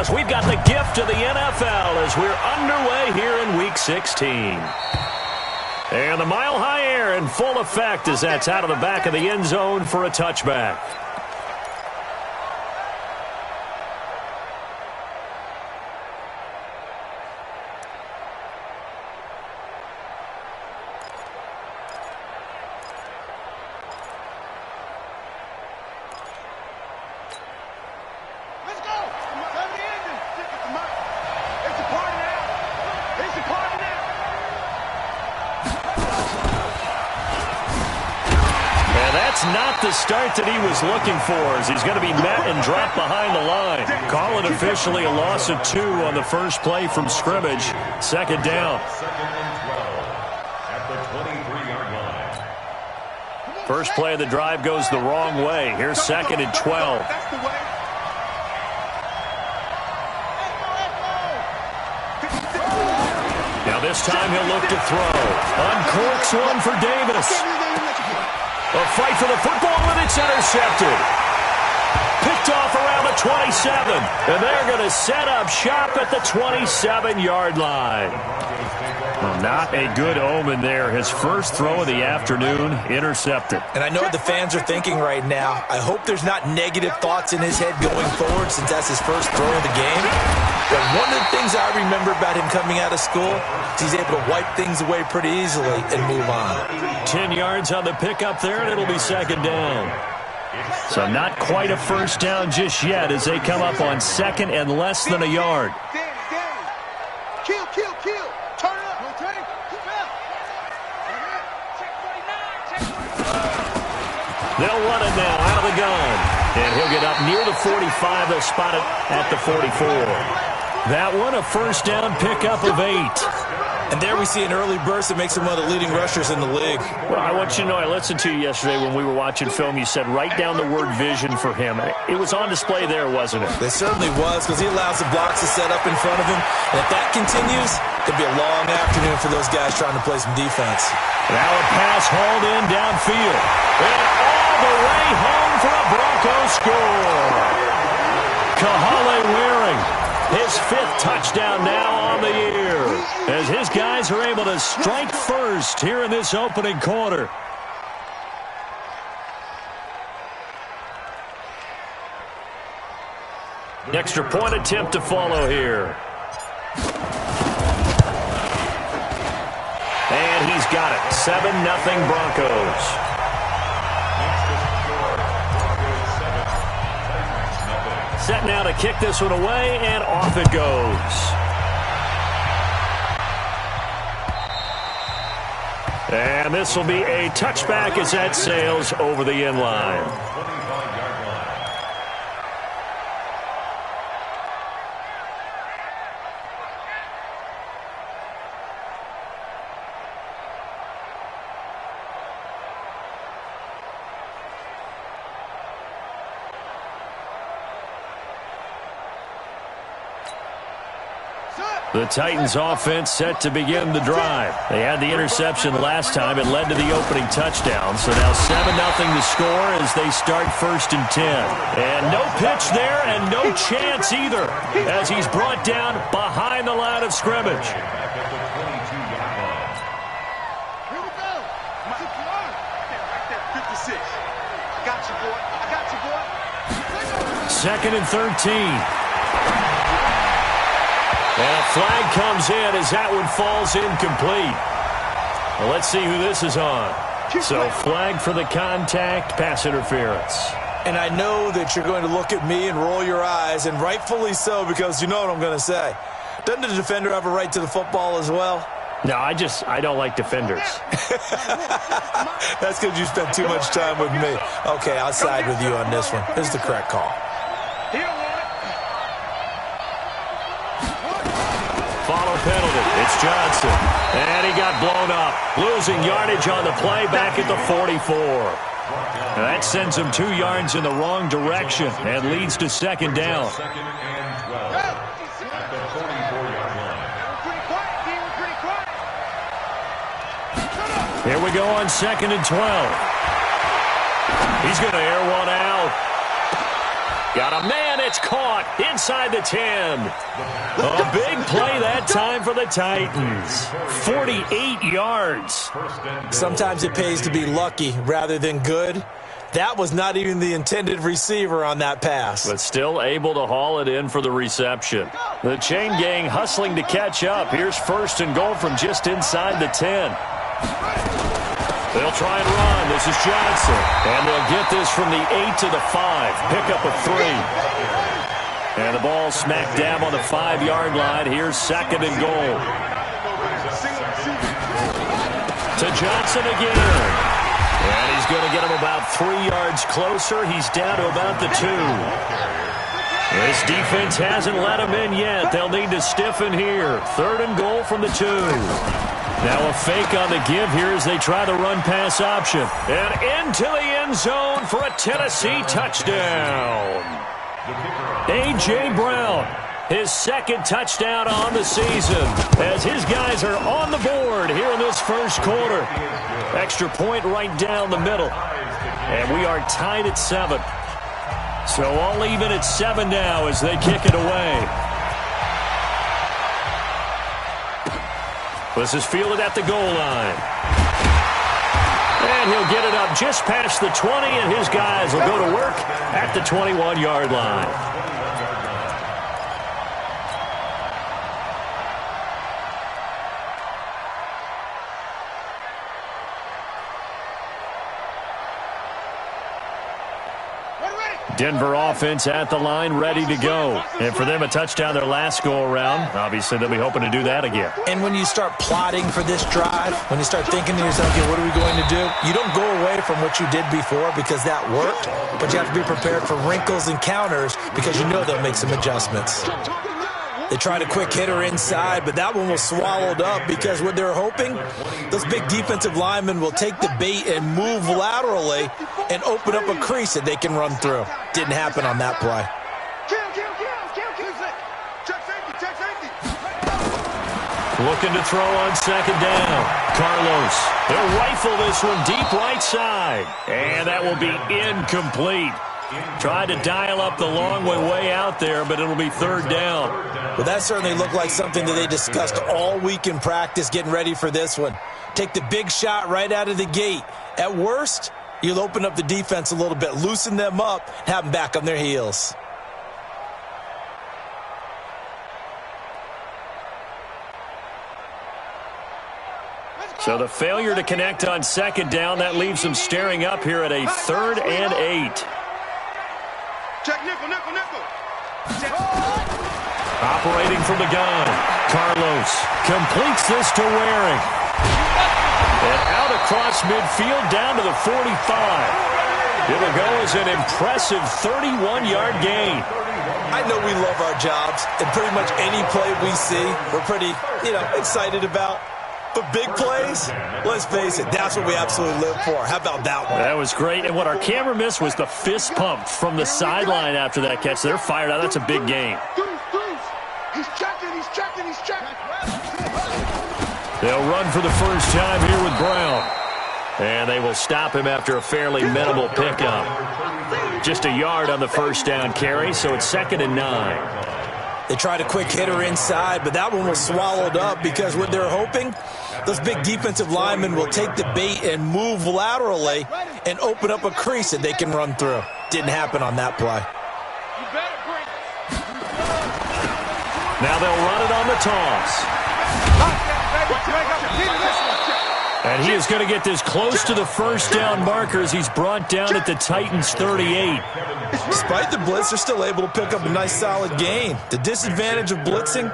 as we've got the gift of the NFL as we're underway here in Week 16. And the mile-high air in full effect as that's out of the back of the end zone for a touchback. Not the start that he was looking for as he's going to be met and dropped behind the line. Call it officially a loss of 2 on the first play from scrimmage. Second down. At the 23-yard line. First play of the drive goes the wrong way. Here's second and 12. Now this time he'll look to throw. Uncorks one for Davis. A fight for the football, and it's intercepted. Picked off around the 27. And they're going to set up shop at the 27-yard line. Well, not a good omen there. His first throw of the afternoon intercepted. And I know what the fans are thinking right now. I hope there's not negative thoughts in his head going forward since that's his first throw of the game. But one of the things I remember about him coming out of school is he's able to wipe things away pretty easily and move on. 10 yards on the pickup there, and it'll be second down. So not quite a first down just yet as they come up on second and less than a yard. Kill. Turn it up. They'll run it now out of the gun. And he'll get up near the 45. They'll spot it at the 44. That one, a first down pickup of 8. And there we see an early burst that makes him one of the leading rushers in the league. Well, I want you to know, I listened to you yesterday when we were watching film. You said write down the word vision for him. It was on display there, wasn't it? It certainly was, because he allows the blocks to set up in front of him. And if that continues, it could be a long afternoon for those guys trying to play some defense. Now a pass hauled in downfield. And all the way home for a Broncos score. Kahale Waring, his 5th touchdown now on the year, as his guys are able to strike first here in this opening quarter. Extra point attempt to follow here. And he's got it. 7-0 Broncos. Set now to kick this one away, and off it goes. And this will be a touchback as that sails over the end line. The Titans offense set to begin the drive. They had the interception last time. It led to the opening touchdown. So now 7-0 to score as they start 1st and 10. And no pitch there and no chance either as he's brought down behind the line of scrimmage. Here we go. Right there, 56. I got you, boy. 2nd and 13. And a flag comes in as that one falls incomplete. Well, let's see who this is on. So flag for the contact, pass interference. And I know that you're going to look at me and roll your eyes, and rightfully so, because you know what I'm going to say. Doesn't the defender have a right to the football as well? No, I don't like defenders. That's because you spent too much time with me. Okay, I'll side with you on this one. This is the correct call. Follow penalty. It's Johnson. And he got blown up. Losing yardage on the play back at the 44. Now that sends him 2 yards in the wrong direction and leads to second down. Second and 12 at the 44-yard line. Here we go on 2nd and 12. He's going to air one out. Got a man and it's caught inside the 10. A big play that time for the Titans. 48 yards. Sometimes it pays to be lucky rather than good. That was not even the intended receiver on that pass. But still able to haul it in for the reception. The chain gang hustling to catch up. Here's 1st and goal from just inside the 10. They'll try and run. This is Johnson. And they'll get this from the 8 to the 5. Pick up a 3. And the ball smacked down on the 5-yard line. Here's 2nd and goal. To Johnson again. And he's going to get him about 3 yards closer. He's down to about the 2. This defense hasn't let him in yet. They'll need to stiffen here. 3rd and goal from the 2. Now a fake on the give here as they try the run-pass option. And into the end zone for a Tennessee touchdown. A.J. Brown, his 2nd touchdown on the season as his guys are on the board here in this 1st quarter. Extra point right down the middle. And we are tied at 7. So all even at 7 now as they kick it away. This is fielded at the goal line. And he'll get it up just past the 20, and his guys will go to work at the 21-yard line. Denver offense at the line, ready to go. And for them, a touchdown their last go-around. Obviously, they'll be hoping to do that again. And when you start plotting for this drive, when you start thinking to yourself, okay, what are we going to do? You don't go away from what you did before because that worked, but you have to be prepared for wrinkles and counters because you know they'll make some adjustments. They tried a quick hitter inside, but that one was swallowed up because what they're hoping, those big defensive linemen will take the bait and move laterally and open up a crease that they can run through. Didn't happen on that play. Looking to throw on 2nd down. Carlos, they'll rifle this one deep right side. And that will be incomplete. Tried to dial up the long way out there, but it'll be 3rd down. Well, that certainly looked like something that they discussed all week in practice getting ready for this one. Take the big shot right out of the gate. At worst, you'll open up the defense a little bit, loosen them up, and have them back on their heels. So the failure to connect on 2nd down, that leaves them staring up here at a 3rd and 8. Check nickel. Operating from the gun, Carlos completes this to Waring. And out across midfield down to the 45. It'll go as an impressive 31-yard gain. I know we love our jobs, and pretty much any play we see, we're pretty, excited about. But big plays, let's face it, that's what we absolutely live for. How about that one? That was great. And what our camera missed was the fist pump from the sideline after that catch. They're fired out. That's a big gain. He's checking. They'll run for the first time here with Brown. And they will stop him after a fairly minimal pickup. Just a yard on the 1st down carry, so it's 2nd and 9. They tried a quick hitter inside, but that one was swallowed up because what they're hoping, those big defensive linemen will take the bait and move laterally and open up a crease that they can run through. Didn't happen on that play. Now they'll run it on the toss. And he is going to get this close to the 1st down marker as he's brought down at the Titans' 38. Despite the blitz, they're still able to pick up a nice solid gain. The disadvantage of blitzing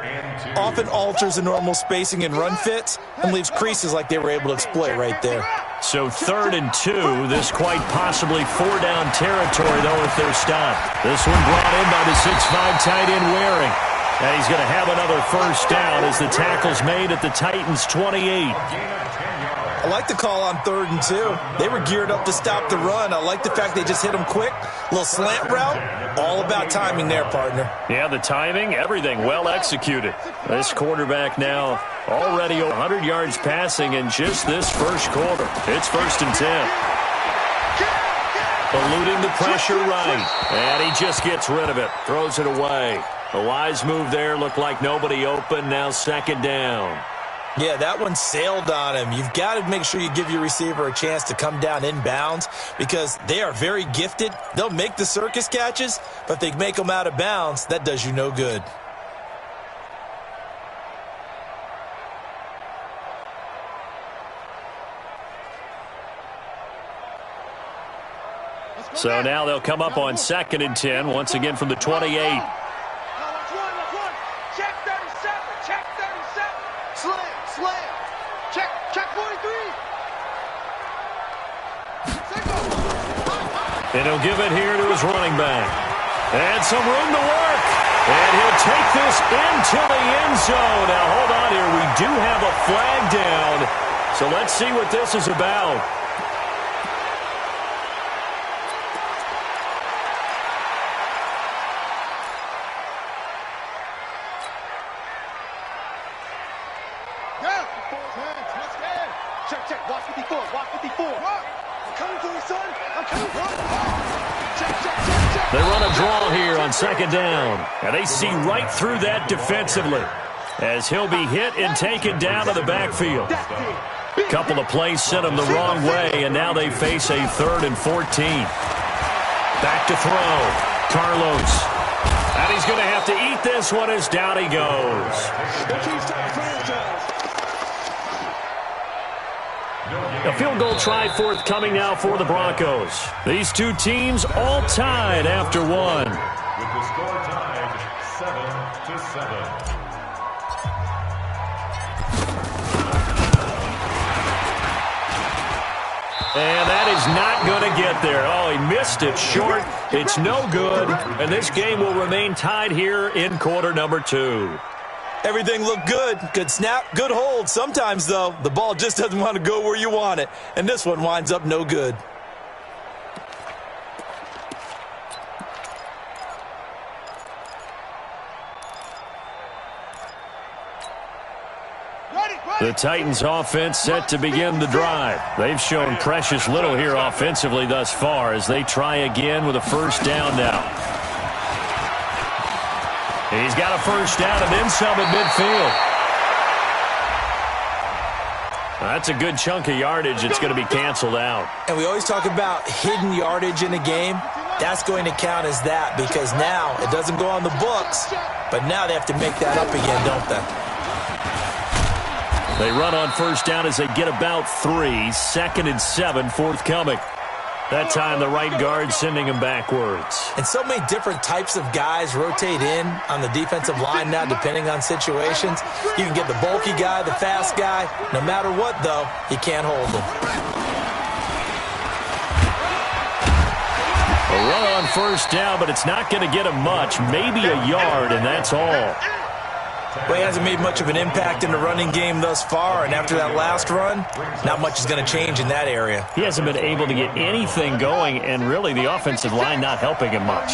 often alters the normal spacing and run fits and leaves creases like they were able to exploit right there. So 3rd and 2, this quite possibly 4-down territory, though, if they're stopped. This one brought in by the 6'5" tight end Waring. And he's going to have another 1st down as the tackle's made at the Titans' 28. I like the call on 3rd and 2. They were geared up to stop the run. I like the fact they just hit him quick. Little slant route. All about timing there, partner. Yeah, the timing, everything well executed. This quarterback now already 100 yards passing in just this 1st quarter. It's 1st and 10. Eluding the pressure right. And he just gets rid of it. Throws it away. A wise move there. Looked like nobody open. Now second down. Yeah, that one sailed on him. You've got to make sure you give your receiver a chance to come down inbounds because they are very gifted. They'll make the circus catches, but if they make them out of bounds, that does you no good. So now they'll come up on 2nd and 10, once again from the 28. Check 37. Check 37. Slam. Check 43. And he'll give it here to his running back. And some room to work. And he'll take this into the end zone. Now, hold on here. We do have a flag down. So let's see what this is about. Check. Watch 54. I'm coming for you, son. I'm coming for you. Check. They run a draw here on 2nd down. And they see right through that defensively as he'll be hit and taken down to the backfield. A couple of plays sent him the wrong way, and now they face a 3rd and 14. Back to throw. Carlos. And he's going to have to eat this one as down he goes. A field goal try forthcoming now for the Broncos. These two teams all tied after one. With the score tied 7-7. And that is not going to get there. Oh, he missed it short. It's no good. And this game will remain tied here in quarter number 2. Everything looked good. Good snap, good hold. Sometimes, though, the ball just doesn't want to go where you want it. And this one winds up no good. The Titans offense set to begin the drive. They've shown precious little here offensively thus far as they try again with a first down now. He's got a first down and then some at midfield. That's a good chunk of yardage. It's going to be canceled out. And we always talk about hidden yardage in a game. That's going to count as that because now it doesn't go on the books, but now they have to make that up again, don't they? They run on first down as they get about 3. 2nd and 7 forthcoming. That time the right guard sending him backwards. And so many different types of guys rotate in on the defensive line now depending on situations. You can get the bulky guy, the fast guy. No matter what, though, you can't hold them. A run on first down, but it's not going to get him much. Maybe a yard, and that's all. Well, he hasn't made much of an impact in the running game thus far, and after that last run, not much is going to change in that area. He hasn't been able to get anything going, and really the offensive line not helping him much.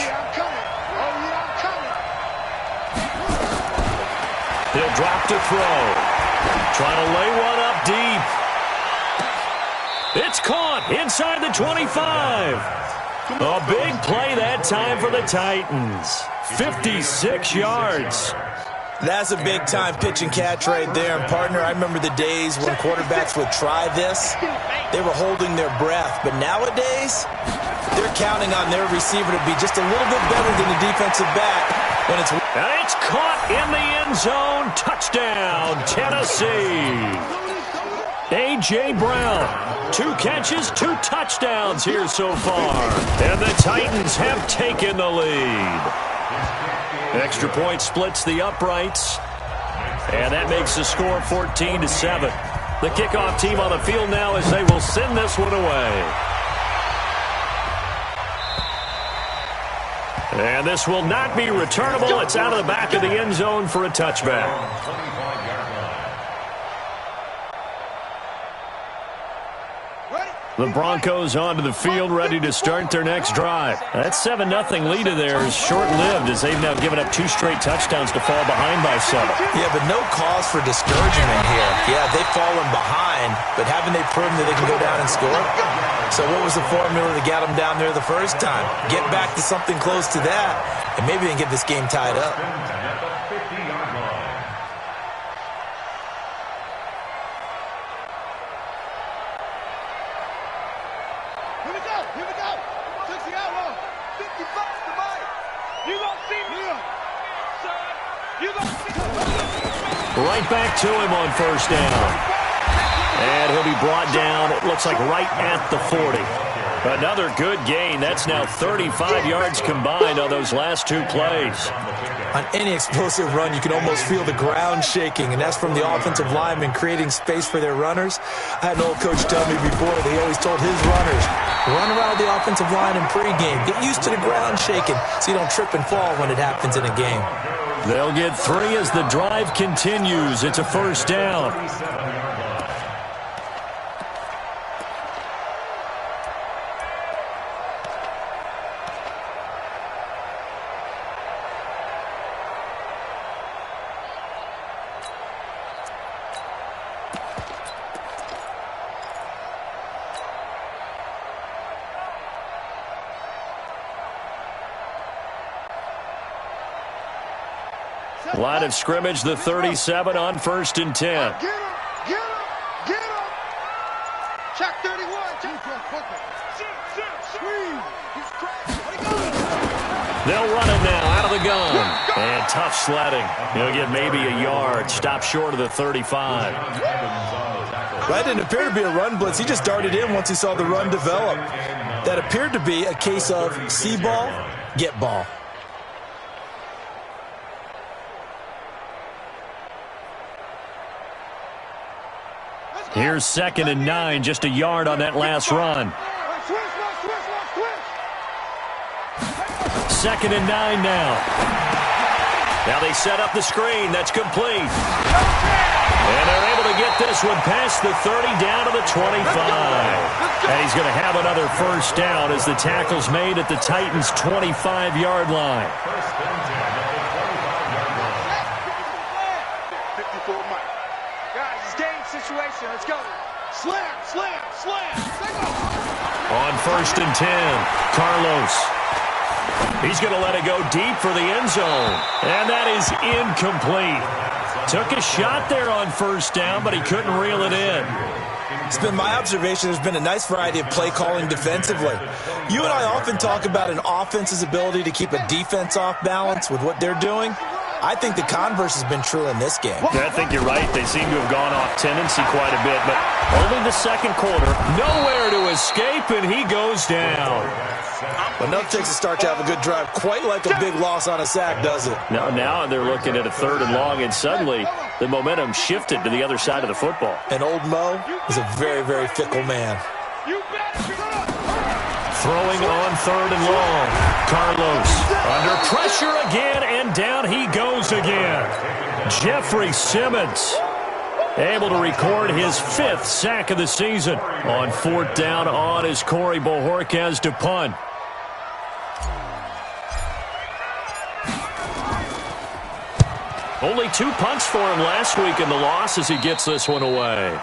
He'll drop to throw. Trying to lay one up deep. It's caught inside the 25. A big play that time for the Titans. 56 yards. That's a big-time pitch and catch right there. And, partner, I remember the days when quarterbacks would try this. They were holding their breath. But nowadays, they're counting on their receiver to be just a little bit better than the defensive back when it's... And it's caught in the end zone. Touchdown, Tennessee. A.J. Brown, 2 catches, 2 touchdowns here so far. And the Titans have taken the lead. Extra point splits the uprights. And that makes the score 14-7. The kickoff team on the field now as they will send this one away. And this will not be returnable. It's out of the back of the end zone for a touchback. The Broncos onto the field, ready to start their next drive. That 7-0 lead of theirs is short-lived as they've now given up 2 straight touchdowns to fall behind by 7. Yeah, but no cause for discouragement here. Yeah, they've fallen behind, but haven't they proven that they can go down and score? So what was the formula that got them down there the first time? Get back to something close to that, and maybe they can get this game tied up. Here we go. Here we go. 60 out. 55 to Mike. You gonna see me? Son, you gonna see me? Right back to him on first down. And he'll be brought down, it looks like right at the 40. Another good gain. That's now 35 yards combined on those last two plays. On any explosive run, you can almost feel the ground shaking, and that's from the offensive linemen creating space for their runners. I had an old coach tell me before that he always told his runners, run around the offensive line in pregame. Get used to the ground shaking so you don't trip and fall when it happens in a game. They'll get 3 as the drive continues. It's a first down. Line of scrimmage, the 37 on 1st and 10. Get him! Get him! Get him! Check 31. They'll run it now out of the gun. And tough sledding. He'll get maybe a yard. Stop short of the 35. That didn't appear to be a run blitz. He just darted in once he saw the run develop. That appeared to be a case of see ball, get ball. Here's 2nd and 9, just a yard on that last run. 2nd and 9 now. Now they set up the screen. That's complete. And they're able to get this one past the 30 down to the 25. And he's going to have another first down as the tackle's made at the Titans' 25-yard line. 54 Mike. Guys, it's game situation. Let's go. Slam, slam, slam. On 1st and 10, Carlos. He's going to let it go deep for the end zone. And that is incomplete. Took a shot there on first down, but he couldn't reel it in. It's been my observation there's been a nice variety of play calling defensively. You and I often talk about an offense's ability to keep a defense off balance with what they're doing. I think the converse has been true in this game. I think you're right. They seem to have gone off tendency quite a bit, but only the second quarter. Nowhere to escape, and he goes down. But enough takes a start to have a good drive. Quite like a big loss on a sack, does it? Now they're looking at a 3rd and long, and suddenly the momentum shifted to the other side of the football. And old Mo is a very, very fickle man. Throwing on 3rd and long. Carlos under pressure again, and down he goes again. Jeffrey Simmons able to record his 5th sack of the season. On 4th down on is Corey Bojorquez to punt. Only 2 punts for him last week in the loss as he gets this one away.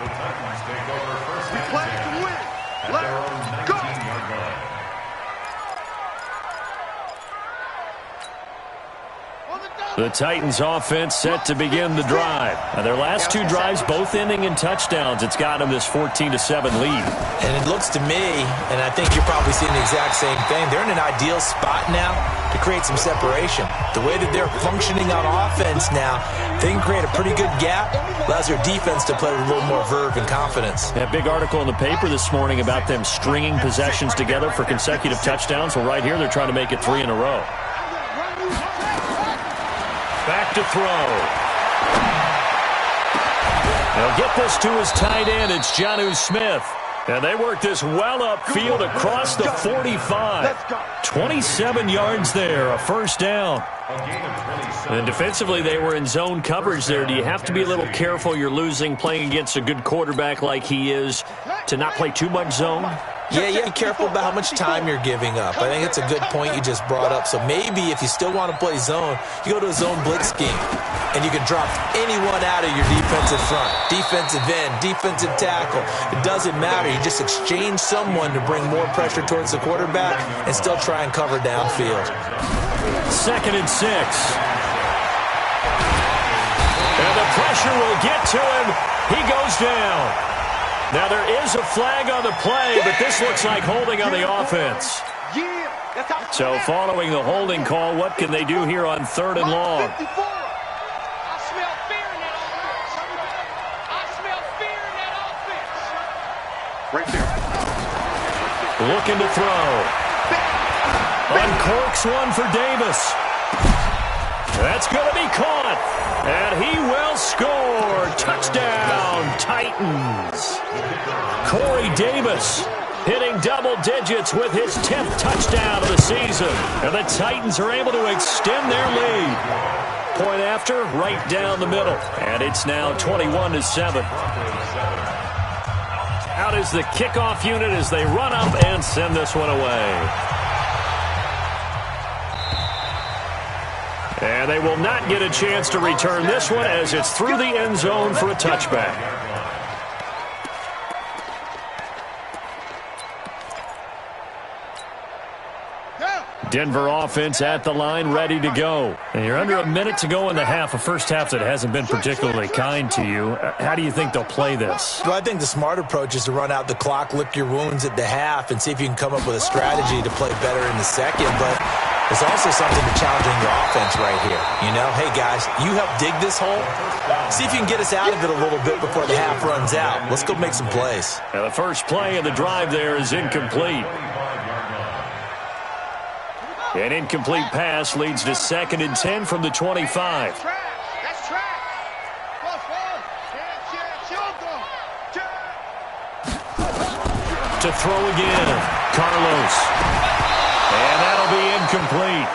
The Titans offense set to begin the drive. Now their last 2 drives both ending in touchdowns. It's got them this 14-7 lead. And it looks to me, and I think you're probably seeing the exact same thing, they're in an ideal spot now to create some separation. The way that they're functioning on offense now, they can create a pretty good gap. Allows their defense to play with a little more verve and confidence. That big article in the paper this morning about them stringing possessions together for consecutive touchdowns. Well, right here they're trying to make it 3 in a row. Back to throw. They'll get this to his tight end. It's Jonnu Smith. And they work this well upfield across the 45. 27 yards there, a first down. And defensively, they were in zone coverage there. Do you have to be a little careful? You're losing playing against a good quarterback like he is to not play too much zone? Yeah, you have to be careful about how much time you're giving up. I think it's a good point you just brought up. So maybe if you still want to play zone, you go to a zone blitz scheme. and you can drop anyone out of your defensive front. Defensive end, defensive tackle. It doesn't matter. You just exchange someone to bring more pressure towards the quarterback and still try and cover downfield. 2nd and 6. And the pressure will get to him. He goes down. Now there is a flag on the play, but this looks like holding on the offense. So following the holding call, what can they do here on 3rd and long? Right there. Looking to throw. Uncorks one for Davis. That's going to be caught. And he will score. Touchdown, Titans. Corey Davis hitting double digits with his 10th touchdown of the season. And the Titans are able to extend their lead. Point after, right down the middle. And it's now 21-7. Out is the kickoff unit as they run up and send this one away. And they will not get a chance to return this one as it's through the end zone for a touchback. Denver offense at the line, ready to go. And you're under a minute to go in the half, a first half that hasn't been particularly kind to you. How do you think they'll play this? Well, I think the smart approach is to run out the clock, lick your wounds at the half, and see if you can come up with a strategy to play better in the second. But there's also something to challenging your offense right here. You know, hey, guys, you help dig this hole. See if you can get us out of it a little bit before the half runs out. Let's go make some plays. Now, the first play of the drive there is incomplete. An incomplete pass leads to 2nd and 10 from the 25. That's trash. To throw again, Carlos. And that'll be incomplete.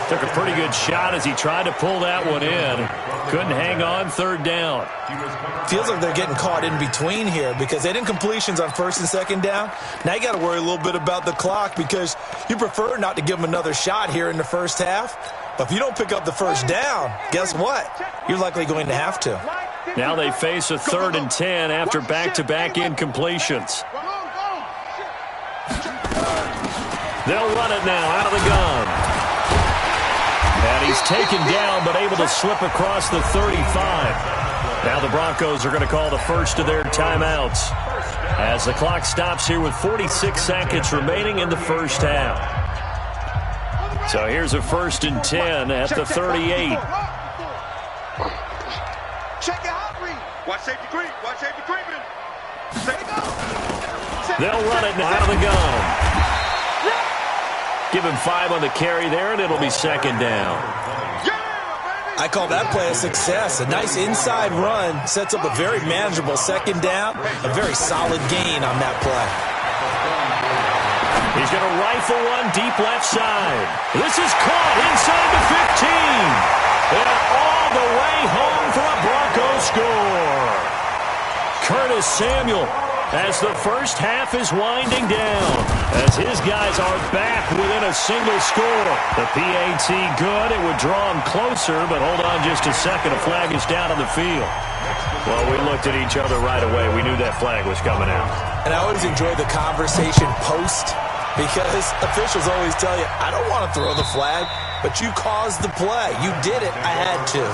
Took a pretty good shot as he tried to pull that one in. Couldn't hang on, 3rd down. Feels like they're getting caught in between here because they did incompletions on 1st and 2nd down. Now you got to worry a little bit about the clock because you prefer not to give them another shot here in the first half. But if you don't pick up the 1st down, guess what? You're likely going to have to. Now they face a 3rd and 10 after back-to-back incompletions. They'll run it now out of the gun. And he's taken down but able to slip across the 35. Now the Broncos are going to call the first of their timeouts as the clock stops here with 46 seconds remaining in the first half. So here's a 1st and 10 at the 38. Check out read. Watch safety creep. Watch safety creeping. They'll run it out of the gun. Give him 5 on the carry there, and it'll be 2nd down. I call that play a success. A nice inside run sets up a very manageable 2nd down. A very solid gain on that play. He's going to rifle one deep left side. This is caught inside the 15. And all the way home for a Broncos score. Curtis Samuel as the first half is winding down, as his guys are back within a single score. The PAT good. It would draw him closer, but hold on just a second. A flag is down on the field. Well, we looked at each other right away. We knew that flag was coming out. And I always enjoy the conversation post because officials always tell you, I don't want to throw the flag, but you caused the play. You did it. I had to.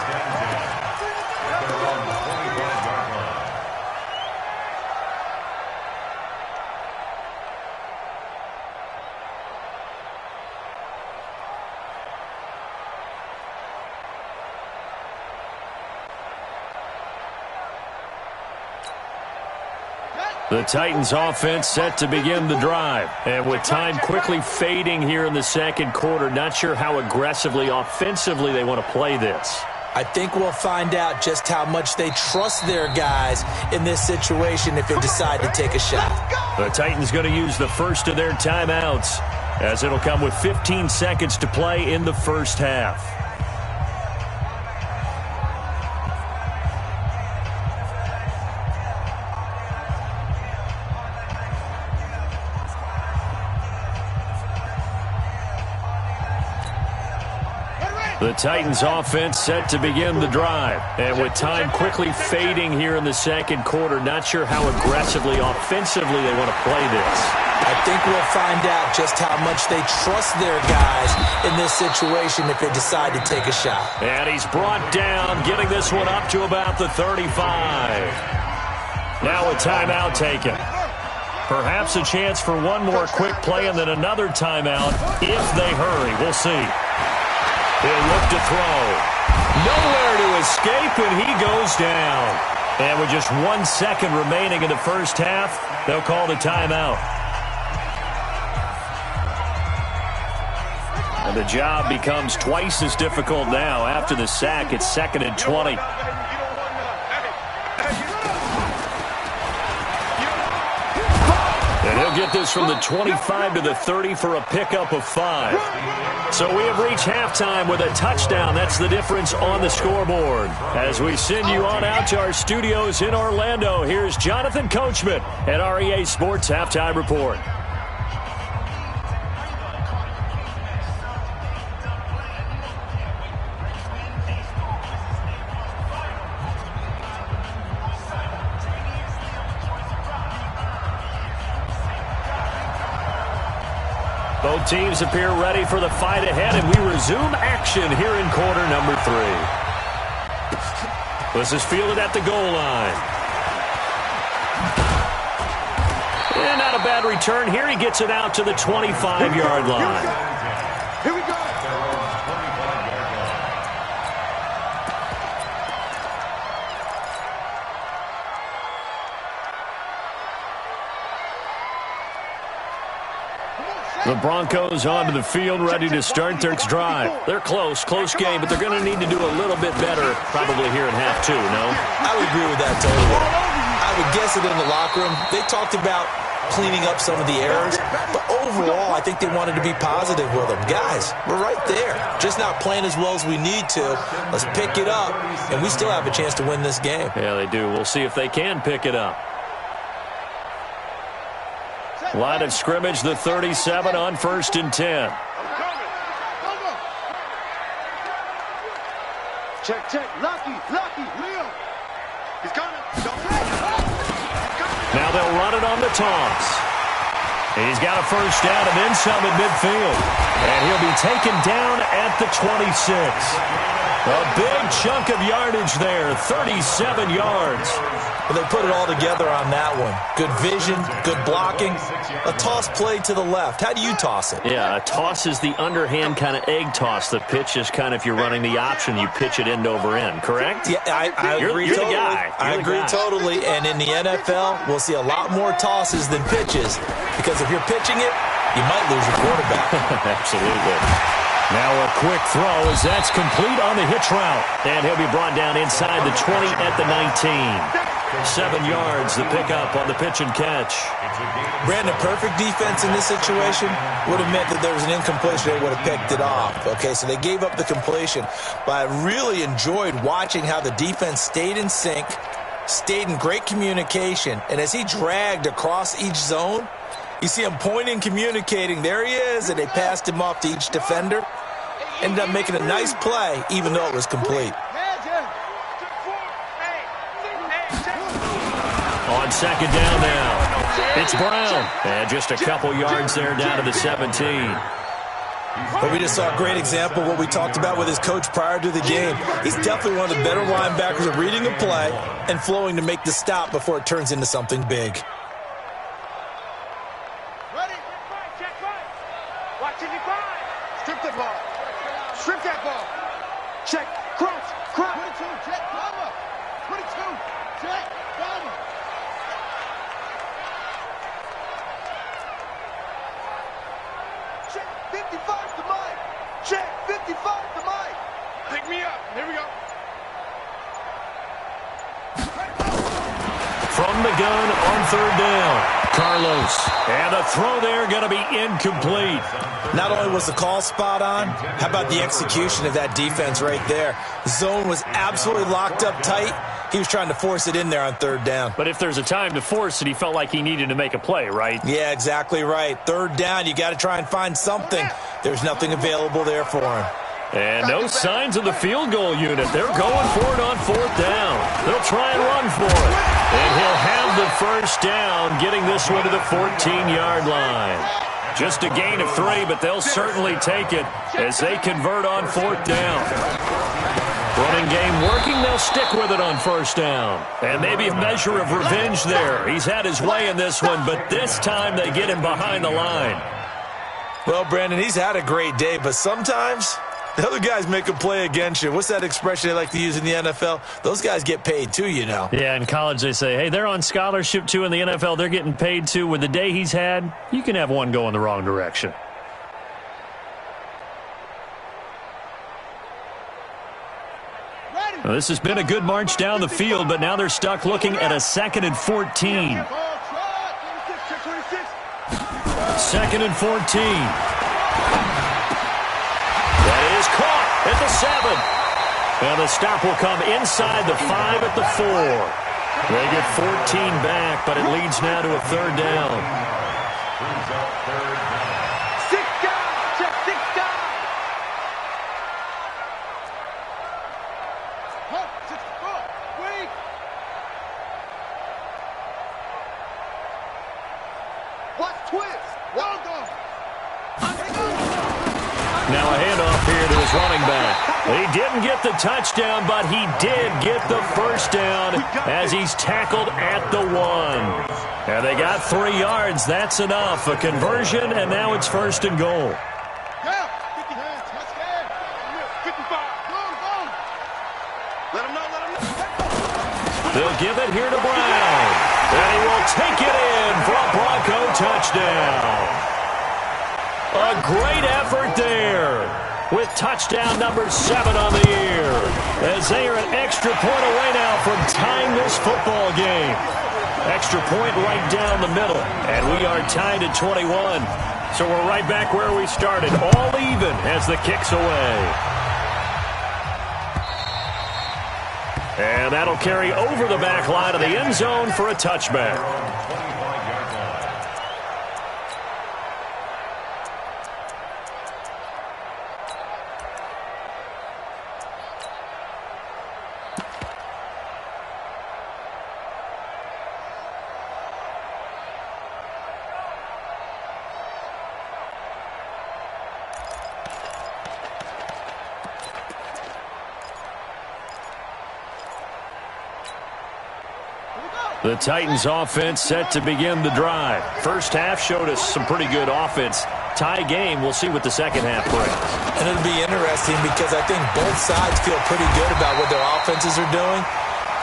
The Titans offense set to begin the drive. And with time quickly fading here in the second quarter, not sure how aggressively, offensively they want to play this. I think we'll find out just how much they trust their guys in this situation if they decide to take a shot. The Titans going to use the first of their timeouts as it'll come with 15 seconds to play in the first half. The Titans offense set to begin the drive. And with time quickly fading here in the second quarter, not sure how aggressively, offensively they want to play this. I think we'll find out just how much they trust their guys in this situation if they decide to take a shot. And he's brought down, getting this one up to about the 35. Now a timeout taken. Perhaps a chance for one more quick play and then another timeout if they hurry. We'll see. He'll look to throw. Nowhere to escape, and he goes down. And with just 1 second remaining in the first half, they'll call the timeout. And the job becomes twice as difficult now. After the sack, it's 2nd and 20. And he'll get this from the 25 to the 30 for a pickup of 5. So we have reached halftime with a touchdown. That's the difference on the scoreboard. As we send you on out to our studios in Orlando, here's Jonathan Coachman at REA Sports Halftime Report. Both teams appear ready for the fight ahead, and we resume action here in quarter number 3. This is fielded at the goal line. And not a bad return here. He gets it out to the 25-yard line. Here we go. The Broncos onto the field, ready to start their drive. They're close game, but they're going to need to do a little bit better probably here in half 2, no? I would agree with that totally. I would guess it in the locker room. They talked about cleaning up some of the errors, but overall, I think they wanted to be positive with them. Guys, we're right there. Just not playing as well as we need to. Let's pick it up, and we still have a chance to win this game. Yeah, they do. We'll see if they can pick it up. Line of scrimmage, the 37 on 1st and 10. Check. Lucky, Leo. He's coming. Now they'll run it on the toss. He's got a first down and then some at midfield. And he'll be taken down at the 26. A big chunk of yardage there, 37 yards. Well, they put it all together on that one. Good vision, good blocking. A toss play to the left. How do you toss it? Yeah, a toss is the underhand kind of egg toss. The pitch is kind of, if you're running the option, you pitch it end over end, correct? Yeah, I agree you're totally. The guy. I agree totally. And in the NFL, we'll see a lot more tosses than pitches. Because if you're pitching it, you might lose your quarterback. Absolutely. Now a quick throw as that's complete on the hitch route. And he'll be brought down inside the 20 at the 19. 7 yards, the pickup on the pitch and catch. Brandon, perfect defense in this situation would have meant that there was an incompletion. They would have picked it off. Okay, so they gave up the completion. But I really enjoyed watching how the defense stayed in sync, stayed in great communication. And as he dragged across each zone, you see him pointing, communicating. There he is, and they passed him off to each defender. Ended up making a nice play, even though it was complete. On second down now, it's Brown. And just a couple yards there down to the 17. But we just saw a great example of what we talked about with his coach prior to the game. He's definitely one of the better linebackers at reading a play and flowing to make the stop before it turns into something big. Strip that ball. Strip that ball. Check. Cross. 22. Check. Cover. 22. Check. Cover. Check. 55 to Mike. Check. 55 to Mike. Pick me up. Here we go. From the gun on third down. Carlos. And the throw there going to be incomplete. Not only was the call spot on, how about the execution of that defense right there? The zone was absolutely locked up tight. He was trying to force it in there on third down. But if there's a time to force it, he felt like he needed to make a play, right? Yeah, exactly right. Third down, you got to try and find something. There's nothing available there for him. And no signs of the field goal unit. They're going for it on 4th down. They'll try and run for it. And he'll have the first down, getting this one to the 14-yard line. Just a gain of 3, but they'll certainly take it as they convert on 4th down. Running game working, they'll stick with it on 1st down. And maybe a measure of revenge there. He's had his way in this one, but this time they get him behind the line. Well, Brandon, he's had a great day, but sometimes the other guys make a play against you. What's that expression they like to use in the NFL? Those guys get paid too, you know. Yeah, in college they say, hey, they're on scholarship too. In the NFL, they're getting paid too. With the day he's had, you can have one go in the wrong direction. Well, this has been a good march down the field, but now they're stuck looking at a 2nd and 14. 2nd and 14. That is caught at the 7. And the stop will come inside the 5 at the 4. They get 14 back, but it leads now to a 3rd down. Now a handoff here to his running back. He didn't get the touchdown, but he did get the first down as he's tackled at the 1. And they got 3 yards. That's enough. A conversion, and now it's 1st and goal. They'll give it here to Brown. And he will take it in for a Bronco touchdown. A great effort there with touchdown number 7 on the year as they are an extra point away now from tying this football game. Extra point right down the middle, and we are tied at 21. So we're right back where we started, all even as the kick's away. And that'll carry over the back line of the end zone for a touchback. The Titans offense set to begin the drive. First half showed us some pretty good offense. Tie game, we'll see what the second half brings. And it'll be interesting because I think both sides feel pretty good about what their offenses are doing.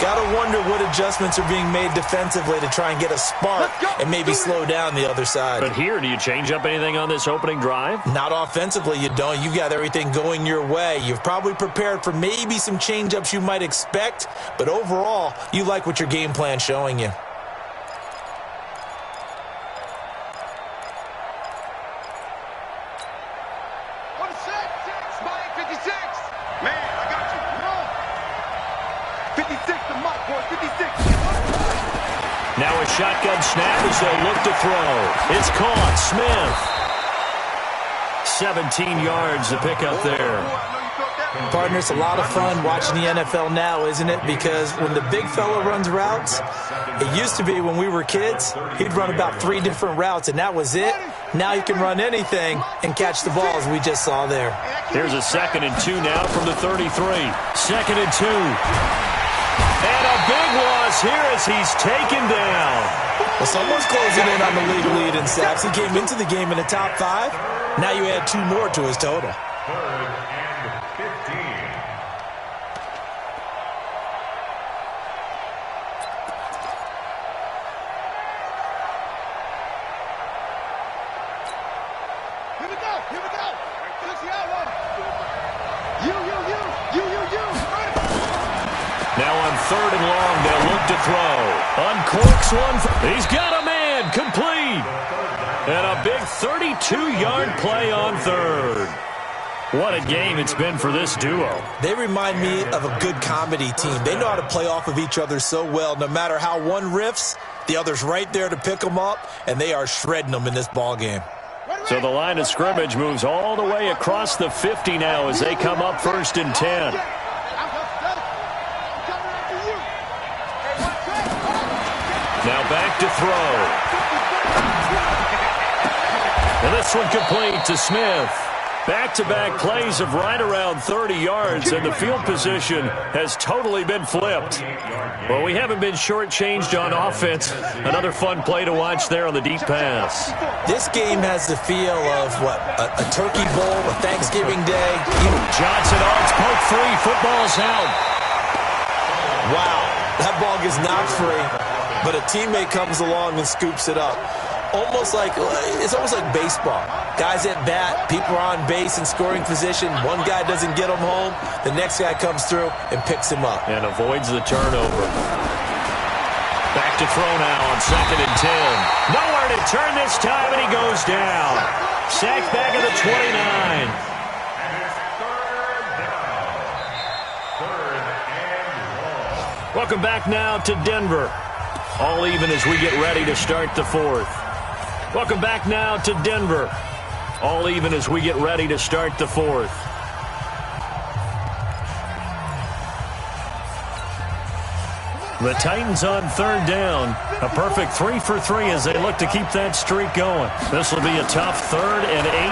Got to wonder what adjustments are being made defensively to try and get a spark and maybe slow down the other side. But here, do you change up anything on this opening drive? Not offensively, you don't. You've got everything going your way. You've probably prepared for maybe some change-ups you might expect, but overall, you like what your game plan's showing you. Now a shotgun snap as they look to throw. It's caught. Smith. 17 yards to pick up there. Partner, it's a lot of fun watching the NFL now, isn't it? Because when the big fella runs routes, it used to be when we were kids, he'd run about 3 different routes, and that was it. Now you can run anything and catch the ball, as we just saw there. Here's a 2nd and 2 now from the 33. 2nd and 2. And a big loss here as he's taken down. Well, someone's closing in on the league lead in sacks. He came into the game in the top 5. Now you add 2 more to his total. 3rd and 15. Here we go. Here we go. 60 out. You. Now on 3rd and long, they'll look to throw. Uncorks one. He's got a man. Complete. And a big 32-yard play on 3rd. What a game it's been for this duo. They remind me of a good comedy team. They know how to play off of each other so well. No matter how one riffs, the other's right there to pick them up, and they are shredding them in this ball game. Ready? So the line of scrimmage moves all the way across the 50 now as they come up 1st and 10. Now back to throw. And this one complete to Smith. Back-to-back plays of right around 30 yards, and the field position has totally been flipped. Well, we haven't been shortchanged on offense. Another fun play to watch there on the deep pass. This game has the feel of, what, a turkey bowl, a Thanksgiving Day. Johnson on its poke free. Football's out. Wow, that ball gets knocked free, but a teammate comes along and scoops it up. It's almost like baseball. Guys at bat, people are on base in scoring position. One guy doesn't get him home. The next guy comes through and picks him up. And avoids the turnover. Back to throw now on 2nd and 10. Nowhere to turn this time, and he goes down. Sacked back at the 29. Welcome back now to Denver. All even as we get ready to start the 4th. Welcome back now to Denver. All even as we get ready to start the 4th. The Titans on 3rd down. A perfect 3 for 3 as they look to keep that streak going. This will be a tough 3rd and 18.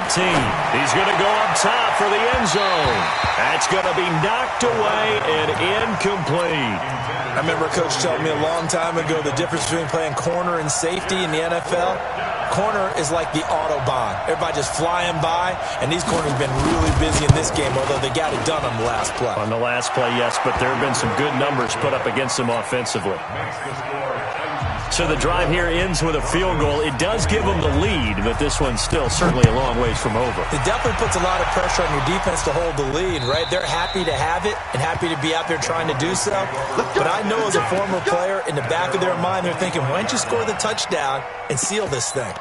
He's going to go up top for the end zone. That's going to be knocked away and incomplete. I remember Coach telling me a long time ago the difference between playing corner and safety in the NFL. Corner is like the Autobahn. Everybody just flying by, and these corners have been really busy in this game, although they got it done on the last play. On the last play, yes, but there have been some good numbers put up against them offensively. So the drive here ends with a field goal. It does give them the lead, but this one's still certainly a long ways from over. It definitely puts a lot of pressure on your defense to hold the lead, right? They're happy to have it and happy to be out there trying to do so. But I know as a former player, in the back of their mind, they're thinking, why don't you score the touchdown and seal this thing?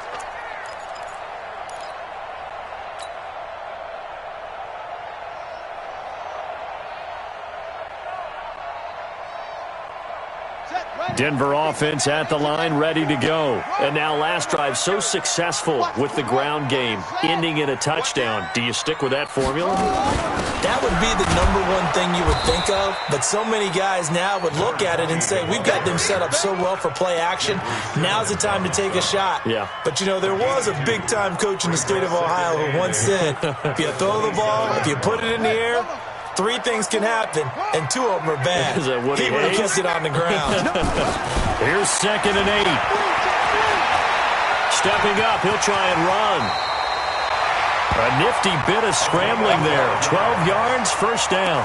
Denver offense at the line, ready to go. And now last drive so successful with the ground game, ending in a touchdown. Do you stick with that formula? That would be the #1 thing you would think of, but so many guys now would look at it and say, we've got them set up so well for play action. Now's the time to take a shot. Yeah. But, you know, there was a big-time coach in the state of Ohio who once said, if you throw the ball, if you put it in the air, 3 things can happen, and 2 of them are bad. Is that he would have kept it on the ground. Here's 2nd and 8. Stepping up, he'll try and run. A nifty bit of scrambling there. 12 yards, 1st down.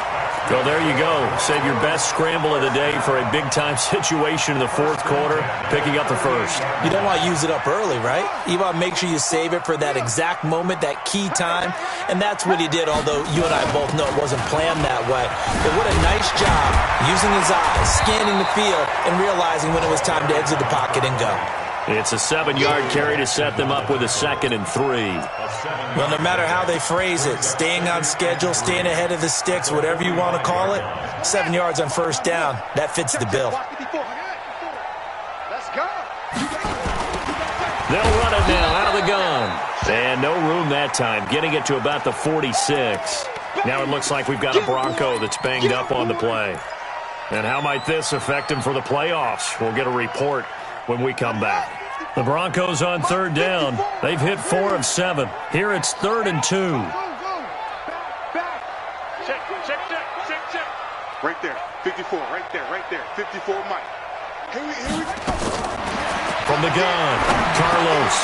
Well, there you go. Save your best scramble of the day for a big-time situation in the 4th quarter, picking up the 1st. You don't want to use it up early, right? You want to make sure you save it for that exact moment, that key time, and that's what he did, although you and I both know it wasn't planned that way. But what a nice job using his eyes, scanning the field, and realizing when it was time to exit the pocket and go. It's a 7-yard carry to set them up with a 2nd and 3. Well, no matter how they phrase it, staying on schedule, staying ahead of the sticks, whatever you want to call it, 7 yards on 1st down, that fits the bill. Let's go. They'll run it now out of the gun. And no room that time, getting it to about the 46. Now it looks like we've got a Bronco that's banged up on the play. And how might this affect him for the playoffs? We'll get a report when we come back. The Broncos on 3rd down. They've hit 4 of 7. Here it's 3rd and 2. Check. Right there, 54, right there, 54, Mike. Here we go. From the gun, Carlos.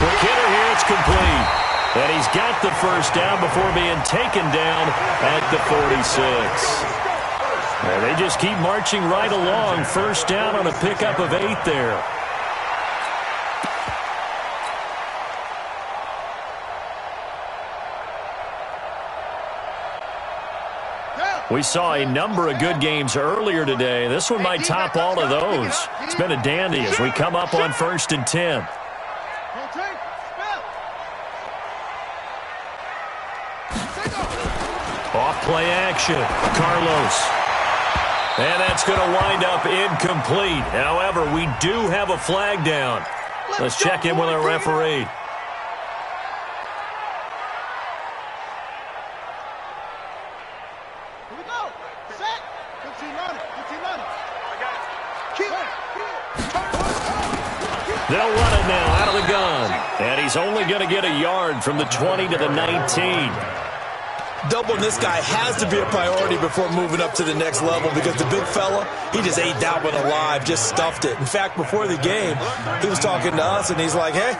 Quick hitter here, it's complete. And he's got the 1st down before being taken down at the 46. And they just keep marching right along. 1st down on a pickup of 8 there. We saw a number of good games earlier today. This one might top all of those. It's been a dandy as we come up on 1st and 10. Off play action. Carlos. And that's going to wind up incomplete. However, we do have a flag down. Let's check in with our referee. They'll run it now out of the gun. And he's only going to get a yard from the 20 to the 19. Doubling this guy has to be a priority before moving up to the next level because the big fella, he just ate that one alive, just stuffed it. In fact, before the game, he was talking to us, and he's like, hey,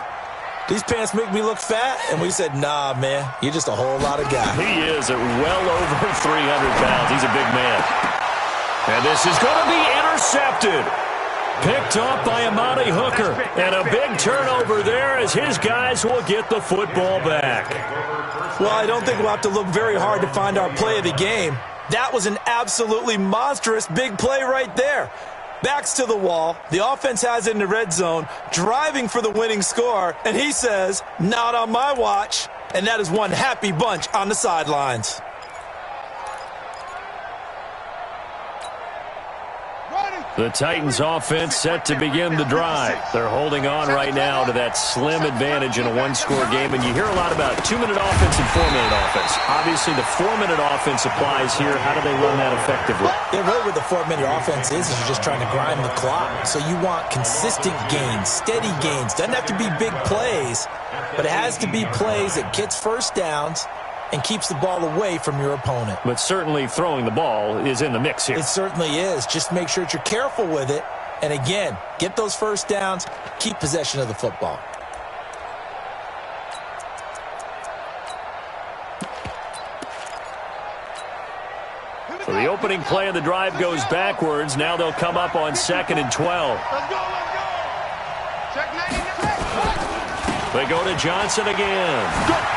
these pants make me look fat? And we said, nah, man, you're just a whole lot of guy. He is at well over 300 pounds. He's a big man. And this is going to be intercepted. Picked off by Amani Hooker. And a big turnover there as his guys will get the football back. Well, I don't think we'll have to look very hard to find our play of the game. That was an absolutely monstrous big play right there. Backs to the wall. The offense has it in the red zone, driving for the winning score. And he says, not on my watch. And that is one happy bunch on the sidelines. The Titans offense set to begin the drive. They're holding on right now to that slim advantage in a one-score game. And you hear a lot about 2-minute offense and 4-minute offense. Obviously, the 4-minute offense applies here. How do they run that effectively? Yeah, really what the 4-minute offense is you're just trying to grind the clock. So you want consistent gains, steady gains. Doesn't have to be big plays, but it has to be plays that gets first downs and keeps the ball away from your opponent. But certainly throwing the ball is in the mix here. It certainly is. Just make sure that you're careful with it. And again, get those first downs, keep possession of the football. So the opening play of the drive goes backwards. Now they'll come up on 2nd and 12. Let's go, let's go. Check 99. They go to Johnson again.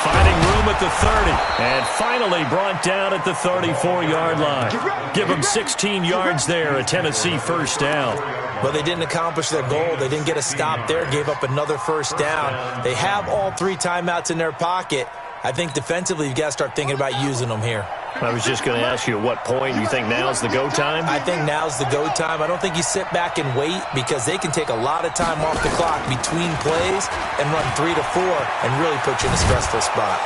Finding room at the 30. And finally brought down at the 34-yard line. Give them 16 yards there, a Tennessee first down. Well, they didn't accomplish their goal. They didn't get a stop there, gave up another first down. They have all 3 timeouts in their pocket. I think defensively you've got to start thinking about using them here. I was just going to ask you at what point you think now's the go time? I think now's the go time. I don't think you sit back and wait because they can take a lot of time off the clock between plays and run 3 to 4 and really put you in a stressful spot.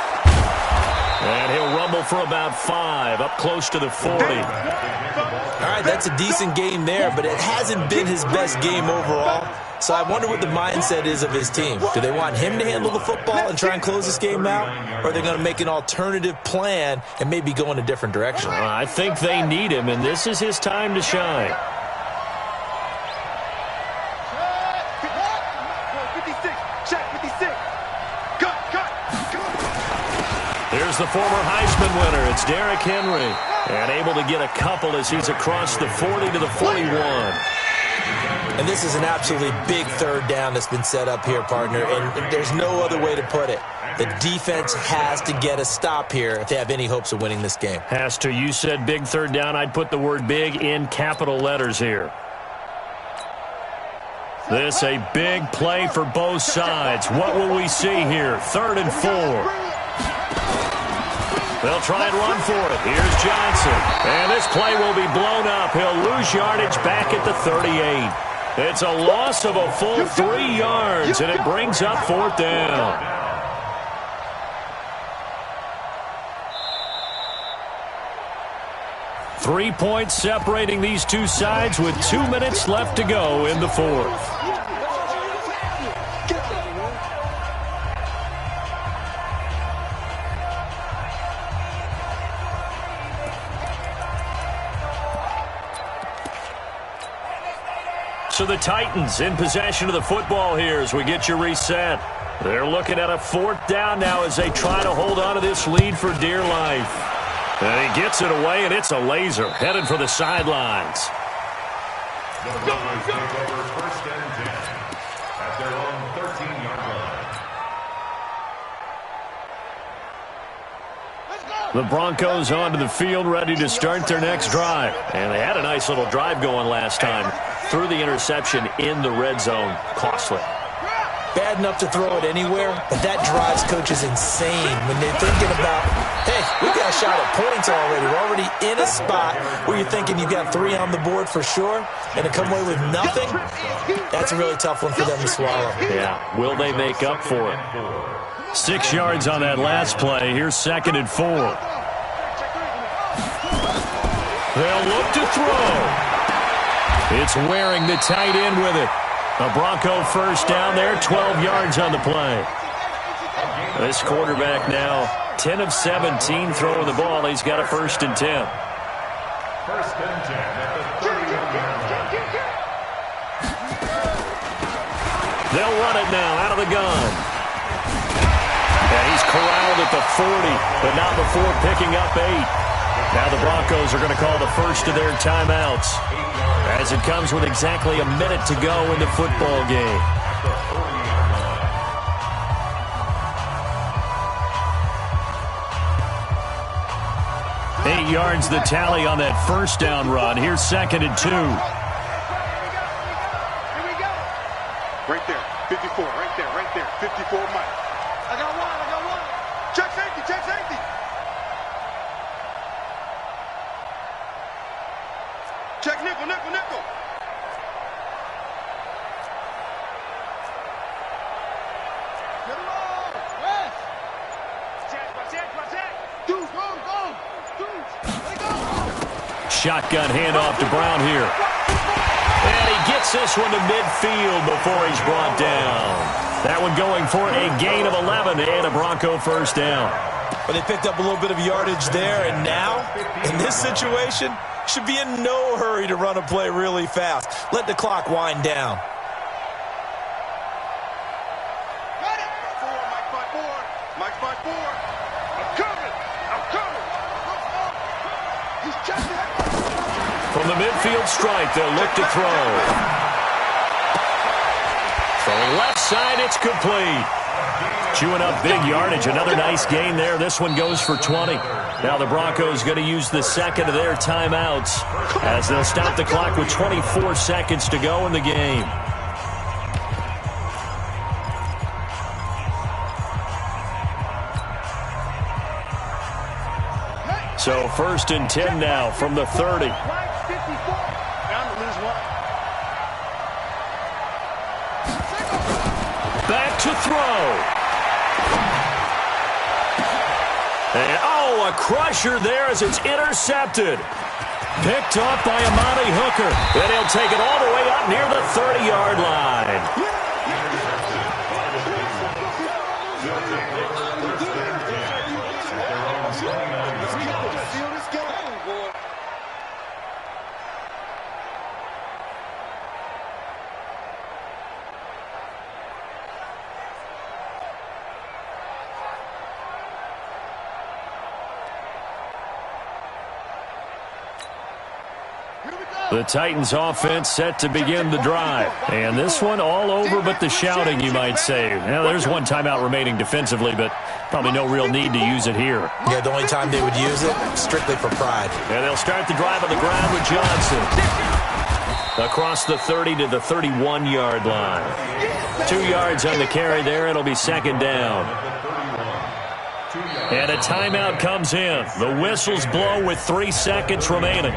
And he'll rumble for about 5, up close to the 40. All right, that's a decent game there, but it hasn't been his best game overall. So I wonder what the mindset is of his team. Do they want him to handle the football and try and close this game out? Or are they going to make an alternative plan and maybe go in a different direction? I think they need him, and this is his time to shine. Here's the former Heisman winner. It's Derrick Henry. And able to get a couple as he's across the 40 to the 41. And this is an absolutely big third down that's been set up here, partner. And there's no other way to put it. The defense has to get a stop here if they have any hopes of winning this game. Has to. You said big third down. I'd put the word big in capital letters here. This a big play for both sides. What will we see here? 3rd and 4. They'll try and run for it. Here's Johnson. And this play will be blown up. He'll lose yardage back at the 38. It's a loss of a full 3 yards, and it brings up 4th down. Three points separating these two sides with 2 minutes left to go in the 4th. So the Titans in possession of the football here as we get you reset. They're looking at a 4th down now as they try to hold on to this lead for dear life. And he gets it away, and it's a laser headed for the sidelines. The Broncos take over 1st and 10 at their own 13-yard line. The Broncos onto the field ready to start their next drive. And they had a nice little drive going last time. Threw the interception in the red zone. Costly. Bad enough to throw it anywhere, but that drives coaches insane when they're thinking about, hey, we got a shot at points already. We're already in a spot where you're thinking you got 3 on the board for sure, and to come away with nothing, that's a really tough one for them to swallow. Yeah, will they make up for it? 6 yards on that last play. Here's 2nd and 4. They'll look to throw. It's wearing the tight end with it. A Bronco first down there, 12 yards on the play. This quarterback now 10 of 17 throwing the ball. He's got a 1st and 10. 1st and 10 at the 30-yard line. They'll run it now out of the gun. And he's corralled at the 40, but not before picking up 8. Now the Broncos are going to call the first of their timeouts as it comes with exactly a minute to go in the football game. Yards the tally on that first down run. Here's 2nd and 2. Here we go. Right there, 54, right there, 54, Mike. I got one. Check safety. Check nickel. Get him on. West. Check. Dude, go. Shotgun handoff to Brown here. And he gets this one to midfield before he's brought down. That one going for a gain of 11 and a Bronco first down. But they picked up a little bit of yardage there, and now, in this situation, should be in no hurry to run a play really fast. Let the clock wind down. Got it. Mike 5-4. I'm coming. He's checking it. From the midfield stripe, they'll look to throw. From the left side, it's complete. Chewing up big yardage. Another nice gain there. This one goes for 20. Now the Broncos going to use the second of their timeouts as they'll stop the clock with 24 seconds to go in the game. So 1st and 10 now from the 30. Back to throw. And, a crusher there as it's intercepted. Picked off by Amani Hooker. And he'll take it all the way up near the 30-yard line. The Titans offense set to begin the drive. And this one all over but the shouting, you might say. Now, there's one timeout remaining defensively, but probably no real need to use it here. Yeah, the only time they would use it, strictly for pride. And they'll start the drive on the ground with Johnson. Across the 30 to the 31-yard line. 2 yards on the carry there. It'll be 2nd down. And a timeout comes in. The whistles blow with 3 seconds remaining.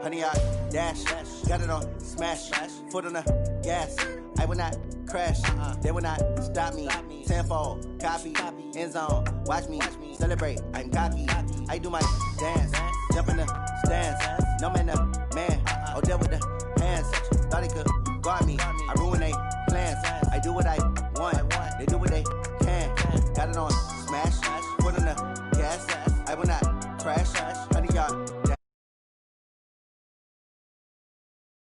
Honey, I dash, got it on smash, foot on the gas. I will not crash, they will not stop me. Tenfold, copy, end zone, watch me celebrate. I'm cocky, I do my dance, jump in the stands. No man, the man, oh, deal with the hands. Thought he could guard me, I ruin they plans. I do what I want, they do what they can. Got it on smash, foot on the gas. I will not crash.